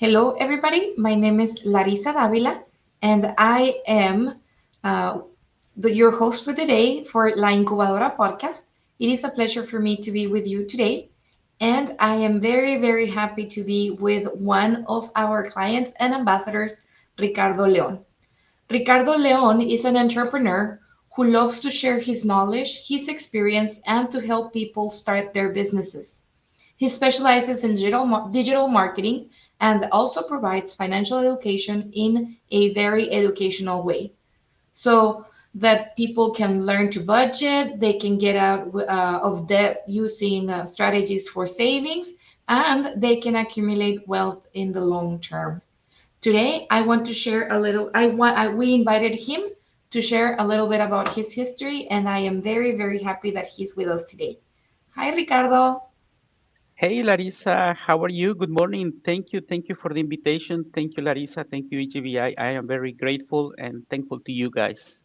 Hello, everybody. My name is Larisa Davila, and I am uh, your host for today for La Incubadora podcast. It is a pleasure for me to be with you today, and I am very, very happy to be with one of our clients and ambassadors, Ricardo Leon. Ricardo Leon is an entrepreneur who loves to share his knowledge, his experience, and to help people start their businesses. He specializes in digital marketing and also provides financial education in a very educational way. So that people can learn to budget, they can get out of debt using strategies for savings, and they can accumulate wealth in the long term. Today, I want to share a little. We invited him to share a little bit about his history, and I am very, very happy that he's with us today. Hi, Ricardo. Hey Larissa, how are you? Good morning. Thank you for the invitation. Thank you, Larissa. Thank you, EGBI. I am very grateful and thankful to you guys.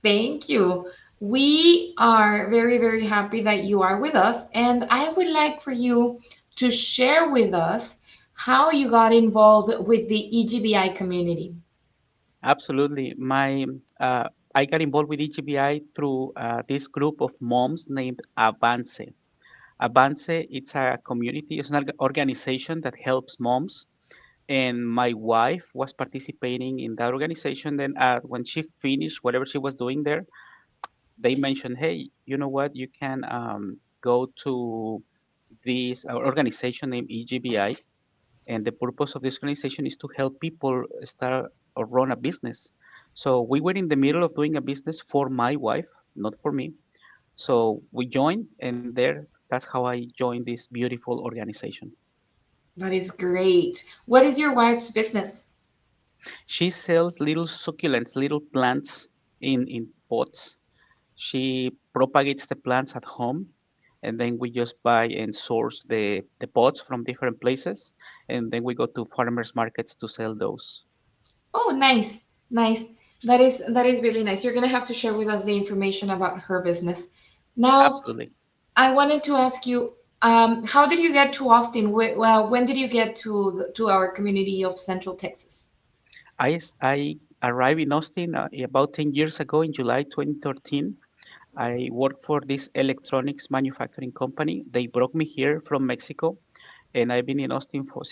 Thank you. We are very, very happy that you are with us, and I would like for you to share with us how you got involved with the EGBI community. Absolutely. I got involved with EGBI through this group of moms named Avance. Avance, it's a community, it's an organization that helps moms. And my wife was participating in that organization. Then when she finished whatever she was doing there, they mentioned, hey, you know what? You can go to this organization named EGBI, and the purpose of this organization is to help people start or run a business. So we were in the middle of doing a business for my wife, not for me. So we joined, and that's how I joined this beautiful organization. That is great. What is your wife's business? She sells little succulents, little plants in pots. She propagates the plants at home, and then we just buy and source the pots from different places, and then we go to farmers markets to sell those. Oh, nice, nice. That is really nice. You're gonna have to share with us the information about her business. Now, Absolutely. I wanted to ask you, how did you get to Austin? Well, when did you get to our community of Central Texas? I arrived in Austin about 10 years ago in July 2013. I worked for this electronics manufacturing company. They brought me here from Mexico, and I've been in Austin for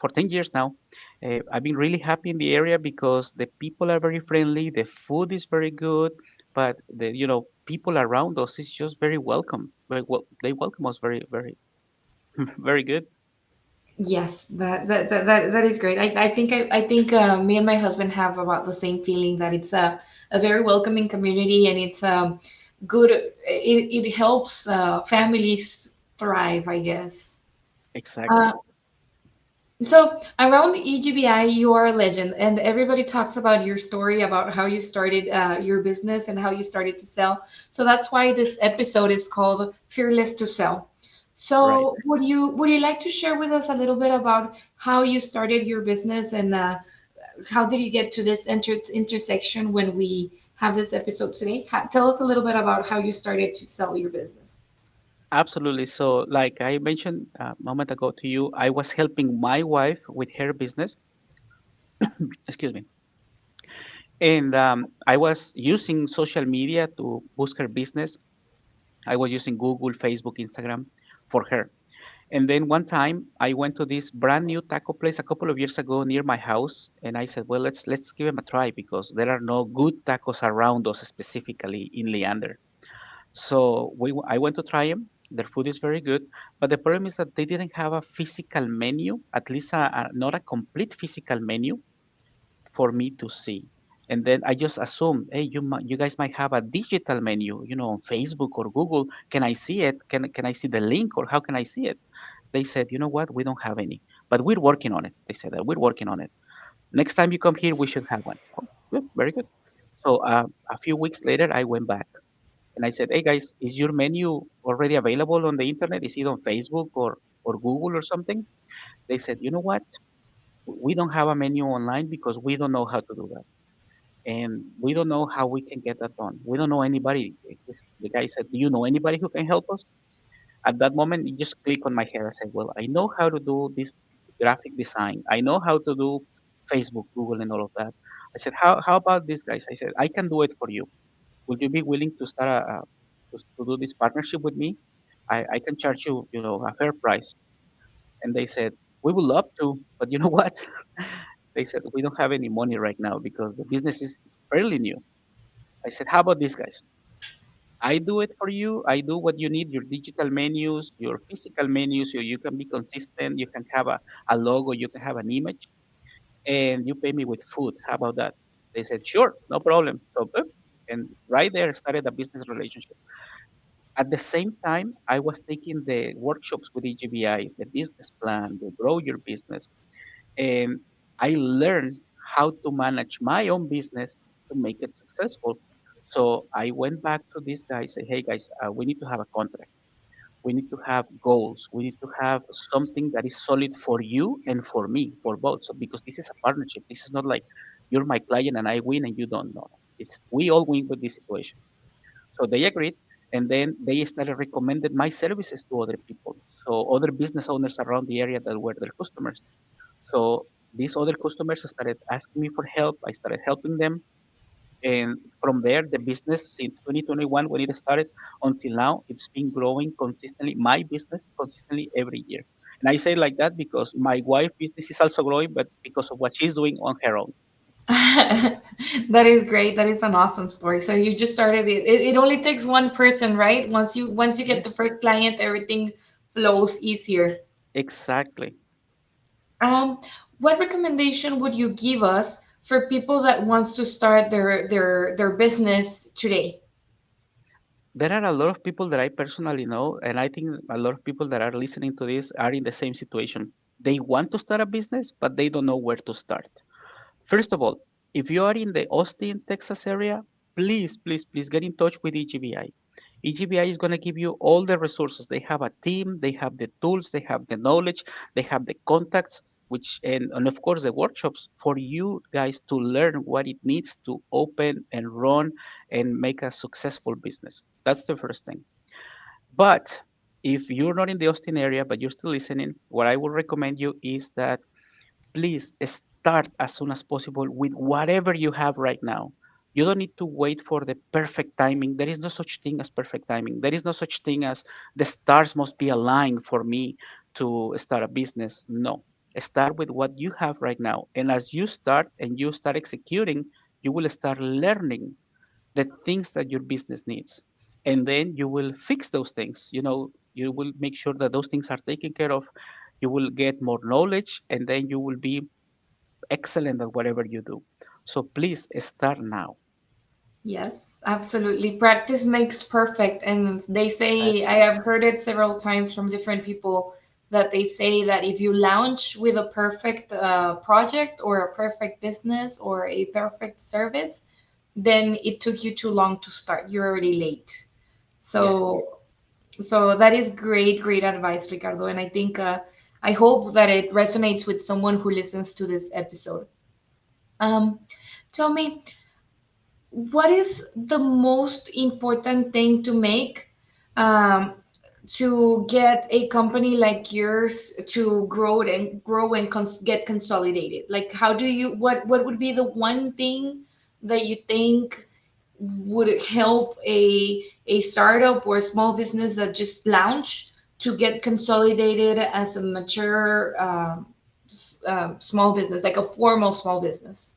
10 years now. I've been really happy in the area because the people are very friendly, the food is very good, but the people around us is just very welcome. Very well, they welcome us very very good. Yes, that is great. I think me and my husband have about the same feeling that it's a very welcoming community and it's good. It helps families thrive, I guess. Uh, Exactly. so around the EGBI, you are a legend, and everybody talks about your story about how you started your business and how you started to sell. So that's why this episode is called Fearless to Sell. Right. So would you like to share with us a little bit about how you started your business and how did you get to this intersection when we have this episode today? Tell us a little bit about how you started to sell your business. Absolutely. So, like I mentioned a moment ago to you, I was helping my wife with her business. Excuse me. And I was using social media to boost her business. I was using Google, Facebook, Instagram for her. And then one time I went to this brand new taco place a couple of years ago near my house, and I said, "Well, let's give them a try because there are no good tacos around us, specifically in Leander." So I went to try them. Their food is very good, but the problem is that they didn't have a physical menu, at least not a complete physical menu for me to see. And then I just assumed, hey, you guys might have a digital menu, on Facebook or Google. Can I see it? Can I see the link, or how can I see it? They said, you know what? We don't have any, but we're working on it. They said that we're working on it. Next time you come here, we should have one. Oh, good, very good. So a few weeks later, I went back and I said, hey guys, is your menu already available on the internet? Is it on Facebook or Google or something? They said, you know what? We don't have a menu online because we don't know how to do that. And we don't know how we can get that done. We don't know anybody. The guy said, do you know anybody who can help us? At that moment, it just clicked on my head. I said, well, I know how to do this graphic design. I know how to do Facebook, Google, and all of that. I said, how about this, guys? I said, I can do it for you. Would you be willing to start to do this partnership with me? I can charge you, a fair price. And they said, we would love to, but you know what? They said, we don't have any money right now because the business is fairly new. I said, how about this, guys? I do it for you. I do what you need, your digital menus, your physical menus, so you can be consistent. You can have a logo, you can have an image, and you pay me with food. How about that? They said, sure, no problem. So, and right there started a business relationship. At the same time, I was taking the workshops with EGBI, the business plan, the grow your business, and I learned how to manage my own business to make it successful. So I went back to these guys, say, hey guys, we need to have a contract. We need to have goals. We need to have something that is solid for you and for me, for both. So because this is a partnership, this is not like you're my client and I win and you don't know. It's we all win with this situation. So they agreed, and then they started recommending my services to other people. So other business owners around the area that were their customers. So these other customers started asking me for help. I started helping them. And from there, the business since 2021, when it started until now, it's been growing consistently. My business consistently every year. And I say like that because my wife business is also growing, but because of what she's doing on her own. That is great. That is an awesome story. So you just started it. It only takes one person, right? Once you get the Yes, first client, everything flows easier. exactly. Um, what recommendation would you give us for people that wants to start their business today? There are a lot of people that I personally know, and I think a lot of people that are listening to this are in the same situation. They want to start a business, but they don't know where to start. First of all, if you are in the Austin, Texas area, please, please, please get in touch with EGBI. EGBI is going to give you all the resources. They have a team, they have the tools, they have the knowledge, they have the contacts, which and of course the workshops for you guys to learn what it needs to open and run and make a successful business. That's the first thing. But if you're not in the Austin area, but you're still listening, what I would recommend you is that please start as soon as possible with whatever you have right now. You don't need to wait for the perfect timing. There is no such thing as perfect timing. There is no such thing as the stars must be aligned for me to start a business. No. Start with what you have right now. And as you start and you start executing, you will start learning the things that your business needs. And then you will fix those things. You will make sure that those things are taken care of. You will get more knowledge and then you will be excellent at whatever you do. So please start now. Yes, absolutely. Practice makes perfect. And they say, I Exactly. have heard it several times from different people that they say that if you launch with a perfect project or a perfect business or a perfect service, then it took you too long to start. You're already late. Yes. So that is great, great advice, Ricardo. And I think I hope that it resonates with someone who listens to this episode. Um, Tell me, what is the most important thing to make um, to get a company like yours to grow and get consolidated? Like, how do you what would be the one thing that you think would help a startup or a small business that just launched to get consolidated as a mature small business, like a formal small business?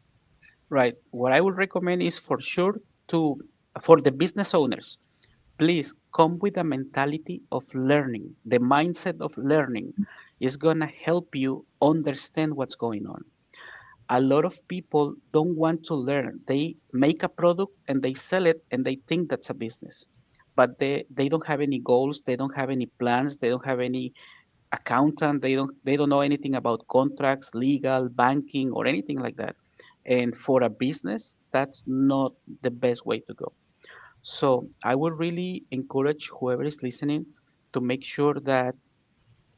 Right. What I would recommend is for sure to for the business owners, please come with a mentality of learning. The mindset of learning is gonna help you understand what's going on. A lot of people don't want to learn. They make a product and they sell it and they think that's a business. But they don't have any goals, they don't have any plans, they don't have any accountant, they don't know anything about contracts, legal, banking or anything like that. And for a business, that's not the best way to go. So I would really encourage whoever is listening to make sure that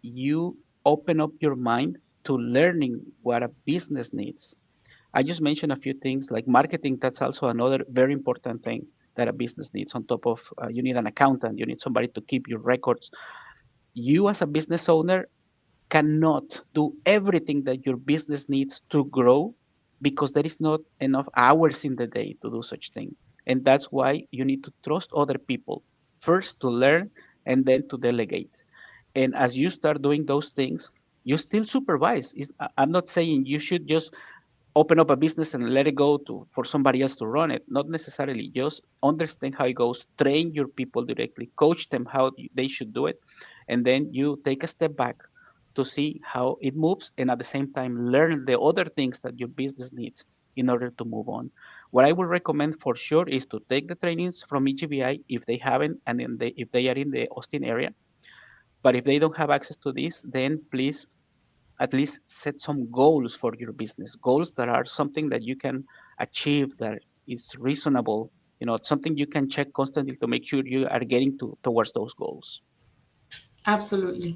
you open up your mind to learning what a business needs. I just mentioned a few things like marketing. That's also another very important thing that a business needs. On top of you need an accountant, you need somebody to keep your records. You as a business owner cannot do everything that your business needs to grow because there is not enough hours in the day to do such thing. And that's why you need to trust other people first to learn and then to delegate. And as you start doing those things, you still supervise. I'm not saying you should just open up a business and let it go to for somebody else to run it. Not necessarily. Just understand how it goes. Train your people directly. Coach them how they should do it, and then you take a step back to see how it moves, and at the same time learn the other things that your business needs in order to move on. What I would recommend for sure is to take the trainings from EGBI if they haven't, and if they are in the Austin area. But if they don't have access to this, then please at least set some goals for your business, goals that are something that you can achieve, that is reasonable, something you can check constantly to make sure you are getting towards those goals. Absolutely.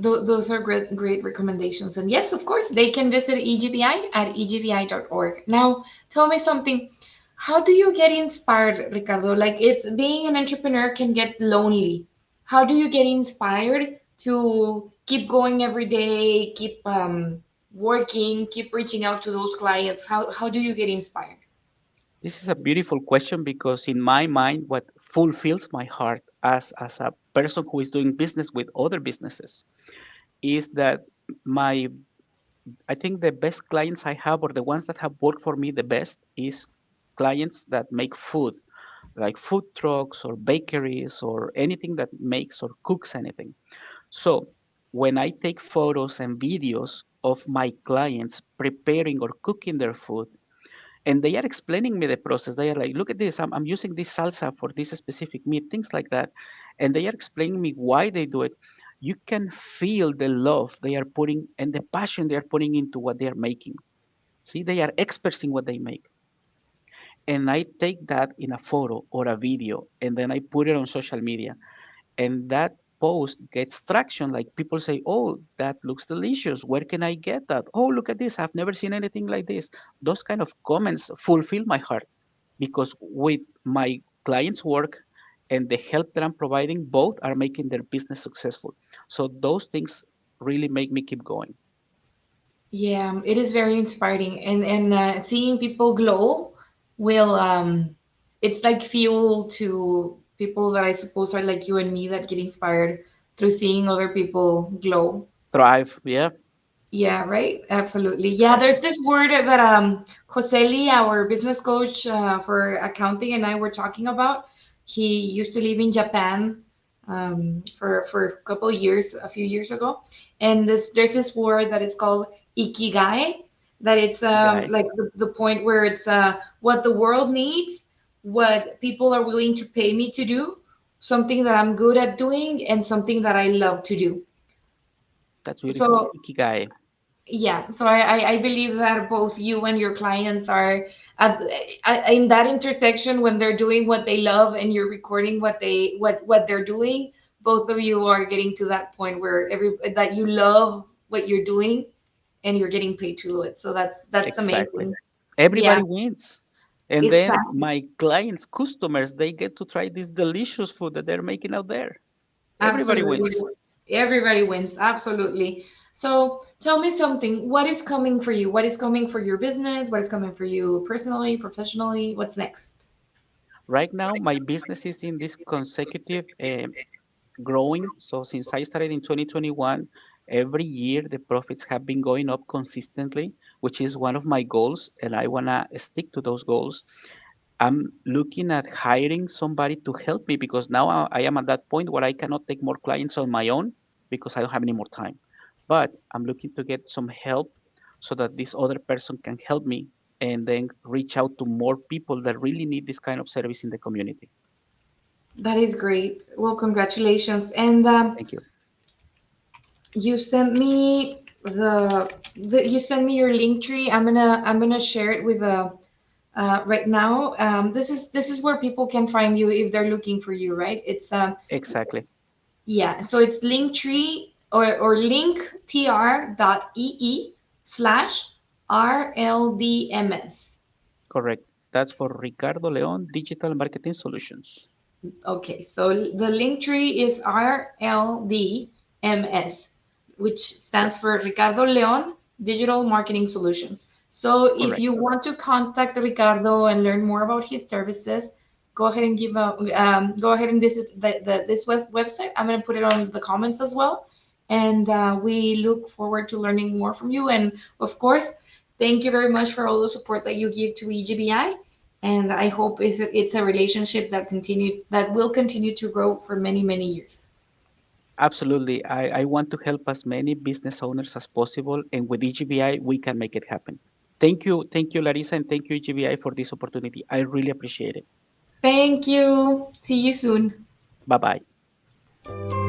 Those are great recommendations. And yes, of course, they can visit EGBI at egbi.org. Now, tell me something. How do you get inspired, Ricardo? Like, it's being an entrepreneur can get lonely. How do you get inspired to keep going every day, keep working, keep reaching out to those clients? How do you get inspired? This is a beautiful question because in my mind, what fulfills my heart as a person who is doing business with other businesses is that my I think the best clients I have, or the ones that have worked for me the best, is clients that make food, like food trucks or bakeries or anything that makes or cooks anything. So when I take photos and videos of my clients preparing or cooking their food, and they are explaining me the process, they are like, look at this, I'm using this salsa for this specific meat, things like that. And they are explaining me why they do it. You can feel the love they are putting and the passion they are putting into what they are making. See, they are experts in what they make. And I take that in a photo or a video and then I put it on social media. And that post gets traction. Like people say, oh, that looks delicious. Where can I get that? Oh, look at this. I've never seen anything like this. Those kind of comments fulfill my heart because with my clients' work and the help that I'm providing, both are making their business successful. So those things really make me keep going. Yeah, it is very inspiring, and seeing people glow will it's like fuel to people that I suppose are like you and me that get inspired through seeing other people glow. Thrive, yeah, Yeah, right. Absolutely. Yeah, there's this word that Joseli, our business coach for accounting, and I were talking about. He used to live in Japan for a couple of years, a few years ago, and there's this word that is called ikigai, that it's guy. like the point where it's what the world needs, what people are willing to pay me to do, something that I'm good at doing, and something that I love to do. That's beautiful. So Ikigai. yeah, so I believe that both you and your clients are at, in that intersection when they're doing what they love and you're recording what they're doing. Both of you are getting to that point where that you love what you're doing and you're getting paid to do it. So that's Exactly. amazing. Yeah, Everybody wins. And then exactly. my clients, customers, they get to try this delicious food that they're making out there. Everybody Absolutely. wins. Everybody wins. Absolutely. So tell me something. What is coming for you? What is coming for your business? What is coming for you personally, professionally? What's next? Right now, my business is in this consecutive growing. So since I started in 2021, every year the profits have been going up consistently, which is one of my goals, and I wanna stick to those goals. I'm looking at hiring somebody to help me because now I am at that point where I cannot take more clients on my own because I don't have any more time. But I'm looking to get some help so that this other person can help me and then reach out to more people that really need this kind of service in the community. That is great. Well, congratulations. And Thank you. you sent me you sent me your link tree. I'm gonna share it with right now. This is where people can find you if they're looking for you, right? It's Exactly. yeah. So it's linktree or linktr.ee/RLDMS. Correct. That's for Ricardo Leon Digital Marketing Solutions. Okay, so the link tree is RLDMS. which stands for Ricardo Leon Digital Marketing Solutions. So if Correct. you want to contact Ricardo and learn more about his services, go ahead and go ahead and visit this website. I'm going to put it on the comments as well. And we look forward to learning more from you. And of course, thank you very much for all the support that you give to EGBI. And I hope it's a relationship that will continue to grow for many, many years. Absolutely. I want to help as many business owners as possible. And with EGBI, we can make it happen. Thank you. Thank you, Larissa. And thank you, EGBI, for this opportunity. I really appreciate it. Thank you. See you soon. Bye bye.